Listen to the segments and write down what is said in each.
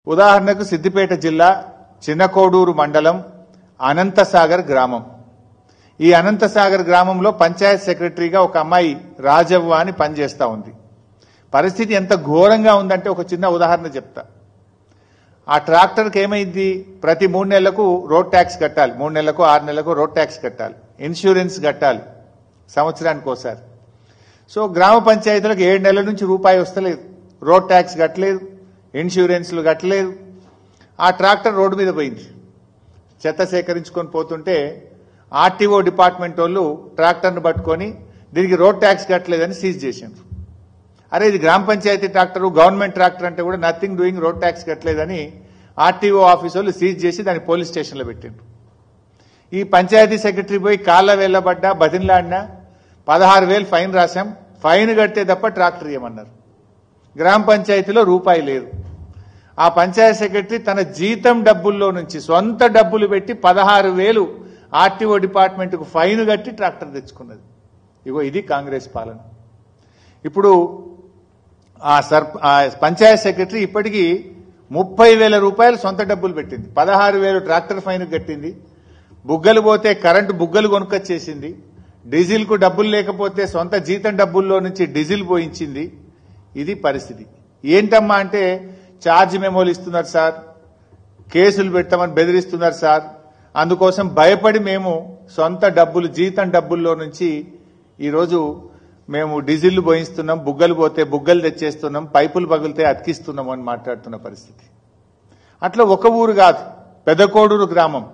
ఉదాహరణకు సిద్దిపేట జిల్లా చిన్నకోడూరు మండలం అనంతసాగర్ గ్రామం. ఈ అనంతసాగర్ గ్రామంలో పంచాయత్ సెక్రటరీగా ఒక అమ్మాయి రాజవ్వ అని పనిచేస్తా ఉంది. పరిస్థితి ఎంత ఘోరంగా ఉందంటే ఒక చిన్న ఉదాహరణ చెప్తా. ఆ ట్రాక్టర్కి ఏమైంది, ప్రతి 3 నెలలకు రోడ్ ట్యాక్స్ కట్టాలి, 3 నెలలకు 6 నెలలకు రోడ్ ట్యాక్స్ కట్టాలి, ఇన్సూరెన్స్ కట్టాలి సంవత్సరానికి ఒకసారి. సో గ్రామ పంచాయతీలకు 7 నెలల నుంచి రూపాయి వస్తలేదు, రోడ్ ట్యాక్స్ కట్టలేదు, ఇన్సూరెన్స్లు కట్టలేదు. ఆ ట్రాక్టర్ రోడ్డు మీద పోయింది. చెత్త సేకరించుకొని పోతుంటే ఆర్టీఓ డిపార్ట్మెంట్ వాళ్ళు ట్రాక్టర్ను పట్టుకొని దీనికి రోడ్ ట్యాక్స్ కట్టలేదని సీజ్ చేసిండ్రు. అరే ఇది గ్రామ పంచాయతీ ట్రాక్టర్, గవర్నమెంట్ ట్రాక్టర్ అంటే కూడా నథింగ్ డూయింగ్, రోడ్ ట్యాక్స్ కట్టలేదని ఆర్టీఓ ఆఫీస్ వాళ్ళు సీజ్ చేసి దాన్ని పోలీస్ స్టేషన్లో పెట్టిండ్రు. ఈ పంచాయతీ సెక్రటరీ పోయి కాళ్ళ వేళ్లబడ్డా, బతిన్లాడినా 16,000 ఫైన్ రాశాం, ఫైన్ కడితే తప్ప ట్రాక్టర్ ఇవ్వమన్నారు. గ్రామ పంచాయతీలో రూపాయి లేదు. ఆ పంచాయతీ సెక్రటరీ తన జీతం డబ్బుల్లో నుంచి సొంత డబ్బులు పెట్టి 16,000 ఆర్టీఓ డిపార్ట్మెంట్కు ఫైన్ కట్టి ట్రాక్టర్ తెచ్చుకున్నది. ఇగో ఇది కాంగ్రెస్ పాలన. ఇప్పుడు ఆ పంచాయతీ సెక్రటరీ ఇప్పటికీ 30,000 రూపాయలు సొంత డబ్బులు పెట్టింది, 16,000 ట్రాక్టర్ ఫైన్ కట్టింది, బుగ్గలు పోతే కరెంటు బుగ్గలు కొనుక్కొచ్చేసింది, డీజిల్కు డబ్బులు లేకపోతే సొంత జీతం డబ్బుల్లో నుంచి డీజిల్ పోయించింది. ఇది పరిస్థితి. ఏంటమ్మా అంటే ఛార్జ్ మెమోలు ఇస్తున్నారు సార్, కేసులు పెట్టమని బెదిరిస్తున్నారు సార్, అందుకోసం భయపడి మేము సొంత డబ్బులు జీతం డబ్బుల్లో నుంచి ఈరోజు మేము డీజిల్ పోయిస్తున్నాం, బుగ్గలు పోతే బుగ్గలు తెచ్చేస్తున్నాం, పైపులు పగిలితే అతికిస్తున్నాం అని మాట్లాడుతున్న పరిస్థితి. అట్లా ఒక ఊరు కాదు, పెదకోడూరు గ్రామం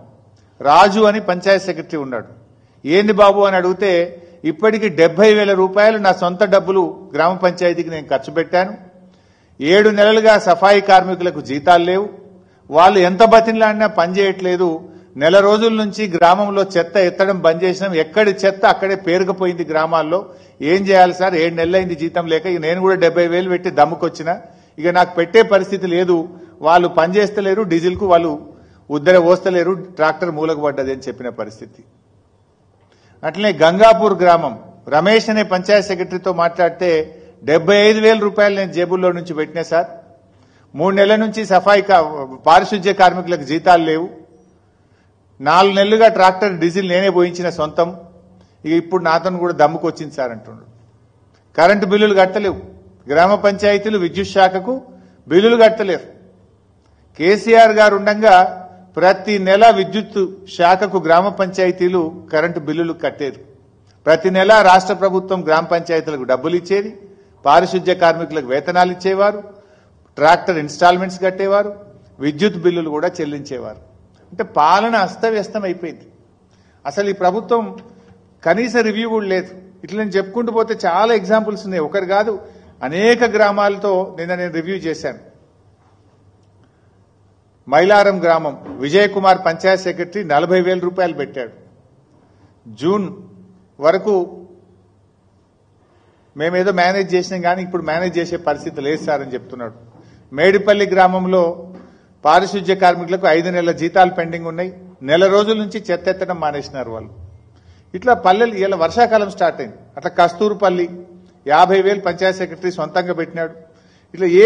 రాజు అని పంచాయత్ సెక్రటరీ ఉన్నాడు. ఏంది బాబు అని అడిగితే ఇప్పటికి 70,000 రూపాయలు నా సొంత డబ్బులు గ్రామ పంచాయతీకి నేను ఖర్చు పెట్టాను, 7 నెలలుగా సఫాయి కార్మికులకు జీతాలు లేవు, వాళ్ళు ఎంత బతిన్లాడినా పనిచేయట్లేదు, నెల రోజుల నుంచి గ్రామంలో చెత్త ఎత్తడం బంద్ చేసినాం, ఎక్కడి చెత్త అక్కడే పేరుకుపోయింది గ్రామాల్లో, ఏం చేయాలి సార్, 7 నెలలైంది జీతం లేక, ఇక నేను కూడా 70,000 పెట్టి దమ్ముకొచ్చిన, ఇక నాకు పెట్టే పరిస్థితి లేదు, వాళ్ళు పనిచేస్తలేరు, డీజిల్కు వాళ్ళు ఉద్దర పోస్తలేరు, ట్రాక్టర్ మూలకు పడ్డది అని చెప్పిన పరిస్థితి. అట్లనే గంగాపూర్ గ్రామం రమేష్ అనే పంచాయత్ సెక్రటరీతో మాట్లాడితే 75,000 రూపాయలు నేను జేబుల్లో నుంచి పెట్టినా సార్, 3 నెలల నుంచి సఫాయి పారిశుధ్య కార్మికులకు జీతాలు లేవు, 4 నెలలుగా ట్రాక్టర్ డీజిల్ నేనే పోయించిన సొంతం, ఇక ఇప్పుడు నాతో కూడా దమ్ముకు వచ్చింది సార్ అంటున్నాడు. కరెంటు బిల్లులు కట్టలేవు, గ్రామ పంచాయతీలు విద్యుత్ శాఖకు బిల్లులు కట్టలేరు. కేసీఆర్ గారు ఉండగా ప్రతి నెల విద్యుత్ శాఖకు గ్రామ పంచాయతీలు కరెంటు బిల్లులు కట్టేది. ప్రతి నెల రాష్ట్ర ప్రభుత్వం గ్రామ పంచాయతీలకు డబ్బులు ఇచ్చేది, పారిశుధ్య కార్మికులకు వేతనాలు ఇచ్చేవారు, ట్రాక్టర్ ఇన్స్టాల్మెంట్స్ కట్టేవారు, విద్యుత్ బిల్లులు కూడా చెల్లించేవారు. అంటే పాలన అస్తవ్యస్తం అయిపోయింది. అసలు ఈ ప్రభుత్వం కనీస రివ్యూ కూడా లేదు. ఇట్లా నేను చెప్పుకుంటూ పోతే చాలా ఎగ్జాంపుల్స్ ఉన్నాయి, ఒకరు కాదు అనేక గ్రామాలతో నిన్న నేను రివ్యూ చేశాను. మైలారం గ్రామం విజయ్ కుమార్ పంచాయత్ సెక్రటరీ 40,000 రూపాయలు పెట్టాడు. జూన్ వరకు మేమేదో మేనేజ్ చేసినాం కానీ ఇప్పుడు మేనేజ్ చేసే పరిస్థితి లేదు సార్ అని చెప్తున్నాడు. మేడిపల్లి గ్రామంలో పారిశుధ్య కార్మికులకు 5 నెలల జీతాలు పెండింగ్ ఉన్నాయి, నెల రోజుల నుంచి చెత్త ఎత్తడం మానేసినారు వాళ్ళు. ఇట్లా పల్లెలు ఇలా వర్షాకాలం స్టార్ట్ అయింది. అట్లా కస్తూరుపల్లి 50,000 పంచాయత్ సెక్రటరీ సొంతంగా పెట్టినాడు. ఇట్లా ఏ